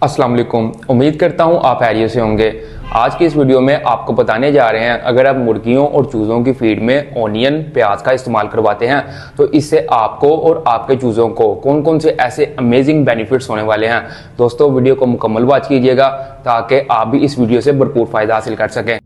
अस्सलाम वालेकुम। उम्मीद करता हूँ आप खैरियत से होंगे। आज की इस वीडियो में आपको बताने जा रहे हैं, अगर आप मुर्गियों और चूज़ों की फीड में ऑनियन प्याज का इस्तेमाल करवाते हैं तो इससे आपको और आपके चूज़ों को कौन कौन से ऐसे अमेजिंग बेनिफिट्स होने वाले हैं। दोस्तों, वीडियो को मुकम्मल वॉच कीजिएगा ताकि आप भी इस वीडियो से भरपूर फ़ायदा हासिल कर सकें।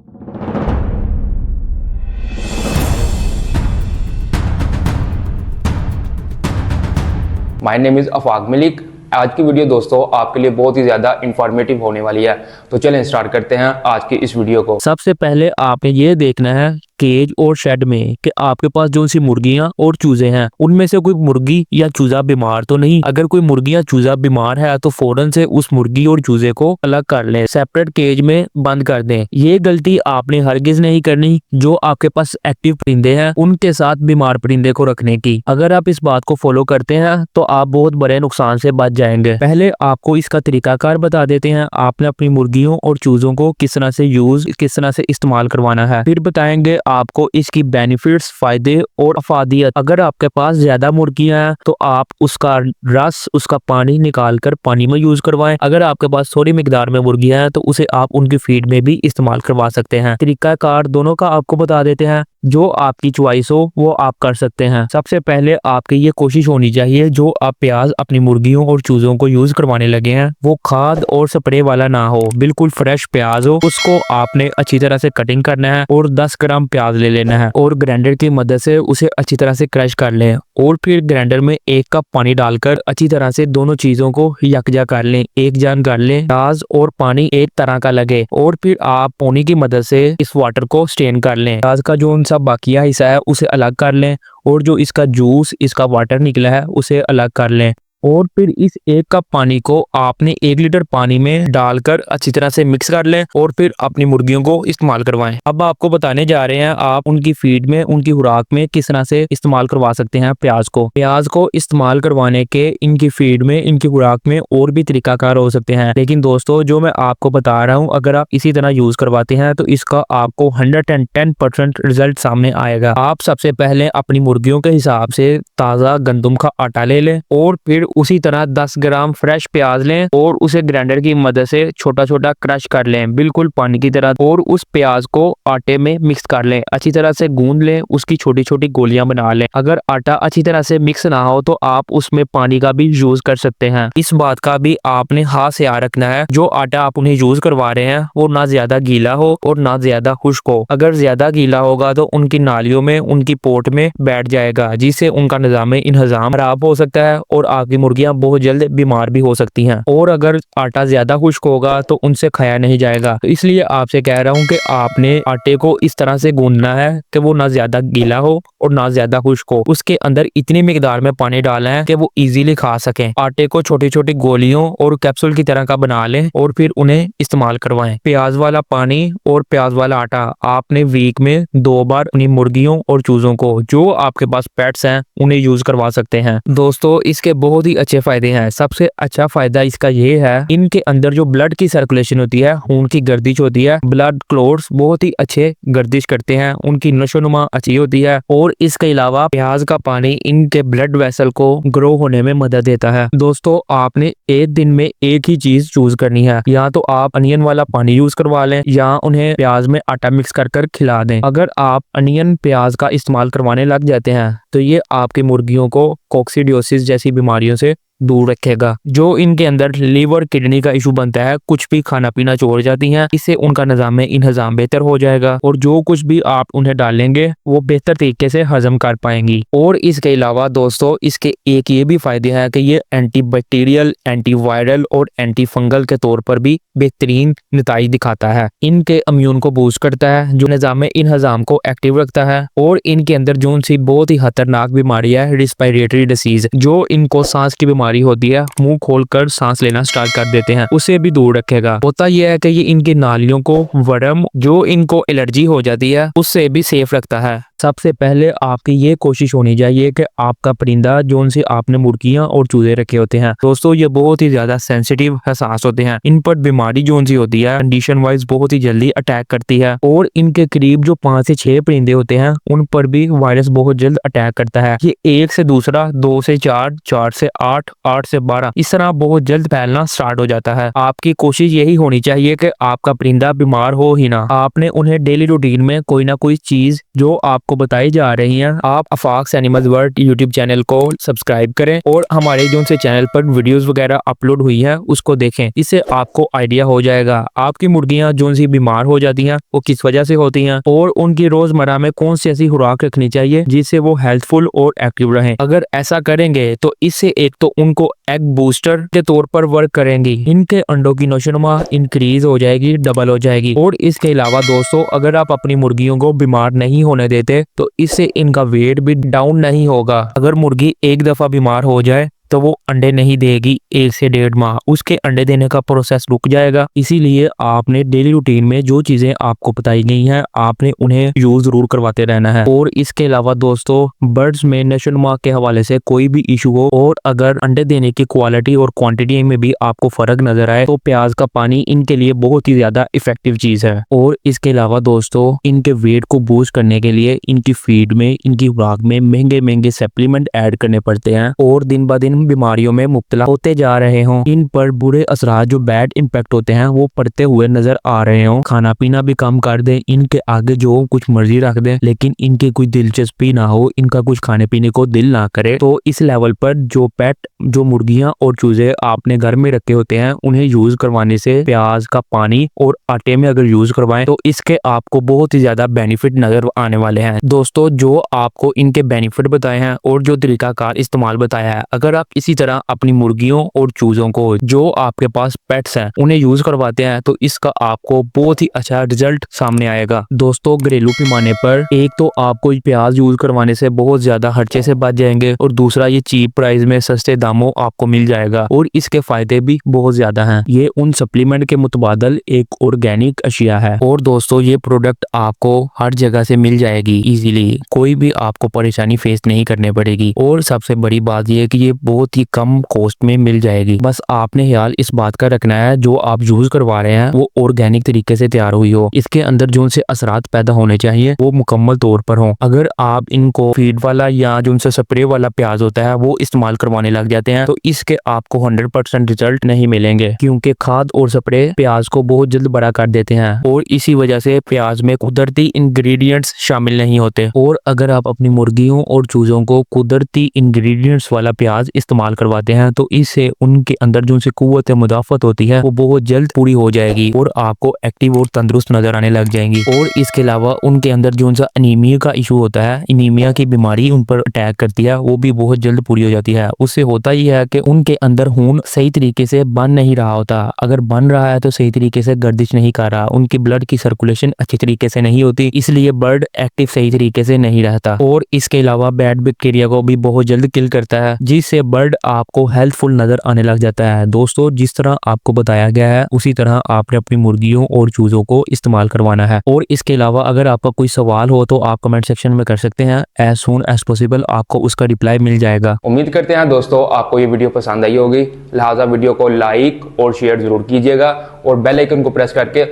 My name is Afaq Malik. आज की वीडियो दोस्तों आपके लिए बहुत ही ज़्यादा इंफॉर्मेटिव होने वाली है, तो चलें स्टार्ट करते हैं आज की इस वीडियो को। सबसे पहले आपने ये देखना है केज और शेड में कि आपके पास जो सी मुर्गियां और चूजे हैं उनमें से कोई मुर्गी या चूजा बीमार तो नहीं। अगर कोई मुर्गी या चूजा बीमार है तो फौरन से उस मुर्गी और चूजे को अलग कर लें, सेपरेट केज में बंद कर दें। ये गलती आपने हरगिज नहीं करनी जो आपके पास एक्टिव परिंदे हैं उनके साथ बीमार परिंदे को रखने की। अगर आप इस बात को फॉलो करते हैं तो आप बहुत बड़े नुकसान से बच जाएंगे। पहले आपको इसका तरीकाकार बता देते हैं। आपने अपनी मुर्गियों और चूजों को किस तरह से इस्तेमाल करवाना है, फिर बताएंगे आपको इसकी बेनिफिट्स, फायदे और अफादियत। अगर आपके पास ज्यादा मुर्गियां हैं तो आप उसका रस, उसका पानी निकाल कर पानी में यूज करवाएं। अगर आपके पास थोड़ी मिकदार में मुर्गियां हैं तो उसे आप उनकी फीड में भी इस्तेमाल करवा सकते हैं। तरीकाकार दोनों का आपको बता देते हैं, जो आपकी चॉइस हो वो आप कर सकते हैं। सबसे पहले आपकी ये कोशिश होनी चाहिए, जो आप प्याज अपनी मुर्गियों और चूजों को यूज करवाने लगे हैं वो खाद और स्प्रे वाला ना हो, बिल्कुल फ्रेश प्याज हो। उसको आपने अच्छी तरह से कटिंग करना है और 10 ग्राम प्याज ले लेना है और ग्राइंडर की मदद से उसे अच्छी तरह से क्रश कर लें और फिर ग्राइंडर में 1 कप पानी डालकर अच्छी तरह से दोनों चीजों को यकजा कर लें, एक जान कर लें। प्याज और पानी एक तरह का लगे और फिर आप पोनी की मदद से इस वाटर को स्टेन कर लें। प्याज का जो उनसा बाकिया हिस्सा है उसे अलग कर लें और जो इसका जूस, इसका वाटर निकला है उसे अलग कर लें और फिर इस 1 कप पानी को आपने 1 लीटर पानी में डालकर अच्छी तरह से मिक्स कर लें और फिर अपनी मुर्गियों को इस्तेमाल करवाएं। अब आपको बताने जा रहे हैं आप उनकी फीड में, उनकी खुराक में किस तरह से इस्तेमाल करवा सकते हैं प्याज को। प्याज को इस्तेमाल करवाने के इनकी फीड में, इनकी खुराक में और भी तरीकाकार हो सकते हैं, लेकिन दोस्तों जो मैं आपको बता रहा हूँ अगर आप इसी तरह यूज करवाते हैं तो इसका आपको 110% रिजल्ट सामने आएगा। आप सबसे पहले अपनी मुर्गियों के हिसाब से ताज़ा गंदम का आटा ले लें और फिर उसी तरह 10 ग्राम फ्रेश प्याज लें और उसे ग्राइंडर की मदद से छोटा छोटा क्रश कर लें, बिल्कुल पानी की तरह, और उस प्याज को आटे में मिक्स कर लें। अच्छी तरह से गूंद लें, उसकी छोटी छोटी गोलियां बना लें। अगर आटा अच्छी तरह से मिक्स ना हो तो आप उसमें पानी का भी यूज कर सकते हैं। इस बात का भी आपने हाथ से याद रखना है, जो आटा आप उन्हें यूज करवा रहे हैं वो ना ज्यादा गीला हो और ना ज्यादा खुश्क हो। अगर ज्यादा गीला होगा तो उनकी नालियों में, उनकी पोट में बैठ जाएगा, जिससे उनका निजाम इंतजाम खराब हो सकता है और आपकी मुर्गियां बहुत जल्द बीमार भी हो सकती हैं। और अगर आटा ज्यादा खुश्क होगा तो उनसे खाया नहीं जाएगा। तो इसलिए आपसे कह रहा हूं कि आपने आटे को इस तरह से गूंदना है कि वो ना ज्यादा गीला हो और ना ज्यादा खुश्क हो। उसके अंदर इतनी मिकदार में पानी डालना है कि वो इजीली खा सकें। आटे को छोटी छोटी गोलियों और कैप्सूल की तरह का बना लें और फिर उन्हें इस्तेमाल करवाएं। प्याज वाला पानी और प्याज वाला आटा आपने वीक में 2 बार अपनी मुर्गियों और चूजों को, जो आपके पास पेट्स हैं, उन्हें यूज करवा सकते हैं। दोस्तों इसके बहुत ही अच्छे फायदे हैं। सबसे अच्छा फायदा इसका ये है, इनके अंदर जो ब्लड की सर्कुलेशन होती है, खून की गर्दिश होती है, ब्लड क्लोट्स बहुत ही अच्छे गर्दिश करते हैं, उनकी नशोनुमा अच्छी होती है। और इसके अलावा प्याज का पानी इनके ब्लड वेसल को ग्रो होने में मदद देता है। दोस्तों आपने एक दिन में एक ही चीज चूज करनी है, या तो आप अनियन वाला पानी यूज करवा लें या उन्हें प्याज में आटा मिक्स कर कर खिला दें। अगर आप अनियन प्याज का इस्तेमाल करवाने लग जाते हैं तो ये आपकी मुर्गियों को कोक्सीडियोसिस जैसी बीमारियों से दूर रखेगा। जो इनके अंदर लीवर, किडनी का इशू बनता है, कुछ भी खाना पीना छोड़ जाती हैं, इससे उनका निजाम इंतजाम बेहतर हो जाएगा और जो कुछ भी आप उन्हें डालेंगे वो बेहतर तरीके से हजम कर पाएंगी। और इसके अलावा दोस्तों इसके एक ये भी फायदे हैं कि ये एंटीबैक्टीरियल, एंटीवायरल और एंटी फंगल के तौर पर भी बेहतरीन नतीजे दिखाता है। इनके इम्यून को बूस्ट करता है, जो निजाम इंतजाम को एक्टिव रखता है। और इनके अंदर जो सी बहुत ही खतरनाक बीमारी है, रिस्पिरेटरी डिसीज, जो इनको सांस की बीमारी होती है, मुंह खोलकर सांस लेना स्टार्ट कर देते हैं, उसे भी दूर रखेगा। होता यह है कि ये इनकी नालियों को, वर्म जो इनको एलर्जी हो जाती है, उससे भी सेफ रखता है। सबसे पहले आपकी ये कोशिश होनी चाहिए कि आपका परिंदा जोन से आपने मुर्गियां और चूजे रखे होते हैं दोस्तों, ये बहुत ही ज्यादा सेंसिटिव हसास होते हैं। इन पर बीमारी जोन सी होती है कंडीशन वाइज बहुत ही जल्दी अटैक करती है और इनके करीब जो 5 से 6 परिंदे होते हैं उन पर भी वायरस बहुत जल्द अटैक करता है। ये एक से दूसरा, 2 से 4, 4 से 8, 8 से 12 इस तरह बहुत जल्द फैलना स्टार्ट हो जाता है। आपकी कोशिश यही होनी चाहिए कि आपका परिंदा बीमार हो ही ना। आपने उन्हें डेली रूटीन में कोई ना कोई चीज जो आपको बताई जा रही है, आप अफाक्स एनिमल्स वर्ल्ड यूट्यूब चैनल को सब्सक्राइब करें और हमारे जो से चैनल पर वीडियोस वगैरह अपलोड हुई है उसको देखें। इससे आपको आइडिया हो जाएगा आपकी मुर्गियां जो सी बीमार हो जाती हैं वो किस वजह से होती हैं और उनकी रोजमर्रा में कौन सी ऐसी खुराक रखनी चाहिए जिससे वो हेल्थफुल और एक्टिव रहें। अगर ऐसा करेंगे तो इससे एक तो उनको एग बूस्टर के तौर पर वर्क करेंगी, इनके अंडों की नशोनुमा इंक्रीज हो जाएगी, डबल हो जाएगी। और इसके अलावा दोस्तों अगर आप अपनी मुर्गियों को बीमार नहीं होने देते तो इससे इनका वेट भी डाउन नहीं होगा। अगर मुर्गी एक दफा बीमार हो जाए तो वो अंडे नहीं देगी 1 से 1.5 माह, उसके अंडे देने का प्रोसेस रुक जाएगा। इसीलिए आपने डेली रूटीन में जो चीजें आपको बताई गई हैं आपने उन्हें यूज जरूर करवाते रहना है। और इसके अलावा दोस्तों बर्ड्स में नशोनुमा के हवाले से कोई भी इशू हो और अगर अंडे देने की क्वालिटी और क्वांटिटी में भी आपको फर्क नजर आए तो प्याज का पानी इनके लिए बहुत ही ज्यादा इफेक्टिव चीज है। और इसके अलावा दोस्तों इनके वेट को बूस्ट करने के लिए इनकी फीड में, इनकी खुराक में महंगे महंगे सप्लीमेंट ऐड करने पड़ते हैं और दिन ब दिन बीमारियों में मुब्तला होते जा रहे हों, इन पर बुरे असरात जो बैड इम्पैक्ट होते हैं वो पड़ते हुए नजर आ रहे हों। खाना पीना भी कम कर दें, इनके आगे जो कुछ मर्जी रख दें लेकिन इनकी कोई दिलचस्पी ना हो, इनका कुछ खाने पीने को दिल ना करे, तो इस लेवल पर जो पेट, जो मुर्गियां और चूजे आपने घर में रखे होते हैं उन्हें यूज करवाने से प्याज का पानी और आटे में अगर यूज करवाएं तो इसके आपको बहुत ही ज्यादा बेनिफिट नजर आने वाले हैं। दोस्तों जो आपको इनके बेनिफिट बताए हैं और जो तरीकाकार इस्तेमाल बताया है, अगर आप इसी तरह अपनी मुर्गियों और चूजों को जो आपके पास पेट्स हैं उन्हें यूज करवाते हैं तो इसका आपको बहुत ही अच्छा रिजल्ट सामने आएगा। दोस्तों घरेलू पैमाने पर एक तो आपको प्याज यूज करवाने से बहुत ज्यादा खर्चे से बच जाएंगे और दूसरा ये चीप प्राइस में सस्ते दामों आपको मिल जाएगा और इसके फायदे भी बहुत ज्यादा हैं। ये उन सप्लीमेंट के मुतबादल एक ऑर्गेनिक अशिया है और दोस्तों ये प्रोडक्ट आपको हर जगह से मिल जाएगी इजीली, कोई भी आपको परेशानी फेस नहीं करनी पड़ेगी और सबसे बड़ी बात ये कि ये बहुत ही कम कॉस्ट में मिल जाएगी। बस आपने ख्याल इस बात का रखना है जो आप यूज करवा रहे हैं वो ऑर्गेनिक तरीके से तैयार हुई हो, इसके अंदर जो उनसे असरात पैदा होने चाहिए वो मुकम्मल तौर पर हो। अगर आप इनको फीड वाला या जो उनसे स्प्रे वाला प्याज होता है वो इस्तेमाल करवाने लग जाते हैं तो इसके आपको 100% रिजल्ट नहीं मिलेंगे क्योंकि खाद और स्प्रे प्याज को बहुत जल्द बड़ा कर देते हैं और इसी वजह से प्याज में कुदरती इंग्रेडिएंट्स शामिल नहीं होते। और अगर आप अपनी मुर्गियों और चूजों को कुदरती इंग्रेडिएंट्स वाला प्याज इस्तेमाल करवाते हैं तो इससे उनके अंदर जो उनसे कुव्वत मुदाफत होती है वो बहुत जल्द पूरी हो जाएगी और आपको एक्टिव और तंदुरुस्त नजर आने लग जाएंगी। और इसके अलावा उनके अंदर जो उनका अनीमिया का इशू होता है, अनीमिया की बीमारी उन पर अटैक करती है, वो भी बहुत जल्द पूरी हो जाती है। उससे होता ही है कि उनके अंदर खून सही तरीके से बन नहीं रहा होता, अगर बन रहा है तो सही तरीके से गर्दिश नहीं कर रहा, उनकी ब्लड की सर्कुलेशन अच्छी तरीके से नहीं होती, इसलिए बर्ड एक्टिव सही तरीके से नहीं रहता। और इसके अलावा बैड बैक्टीरिया को भी बहुत जल्द किल करता है जिससे बर्ड आपको हेल्थफुल नजर आने लग जाता है। दोस्तों जिस तरह आपको बताया गया है उसी तरह आपने अपनी मुर्गियों और चूजों को इस्तेमाल करवाना है। और इसके अलावा अगर आपका कोई सवाल हो तो आप कमेंट सेक्शन में कर सकते हैं, एज सून एज पॉसिबल आपको उसका रिप्लाई मिल जाएगा। उम्मीद करते हैं दोस्तों आपको ये वीडियो पसंद आई होगी, लिहाजा वीडियो को लाइक और शेयर जरूर कीजिएगा और बेल आइकन को प्रेस करके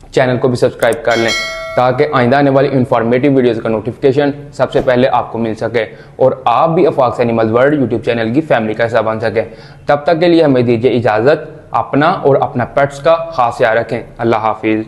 चैनल को भी सब्सक्राइब कर लें ताकि आइंदा आने वाली इंफॉर्मेटिव वीडियोस का नोटिफिकेशन सबसे पहले आपको मिल सके और आप भी अफाक्स एनिमल्स वर्ल्ड यूट्यूब चैनल की फैमिली का हिस्सा बन सके। तब तक के लिए हमें दीजिए इजाज़त, अपना और अपना पेट्स का खास ख्याल रखें। अल्लाह हाफिज़।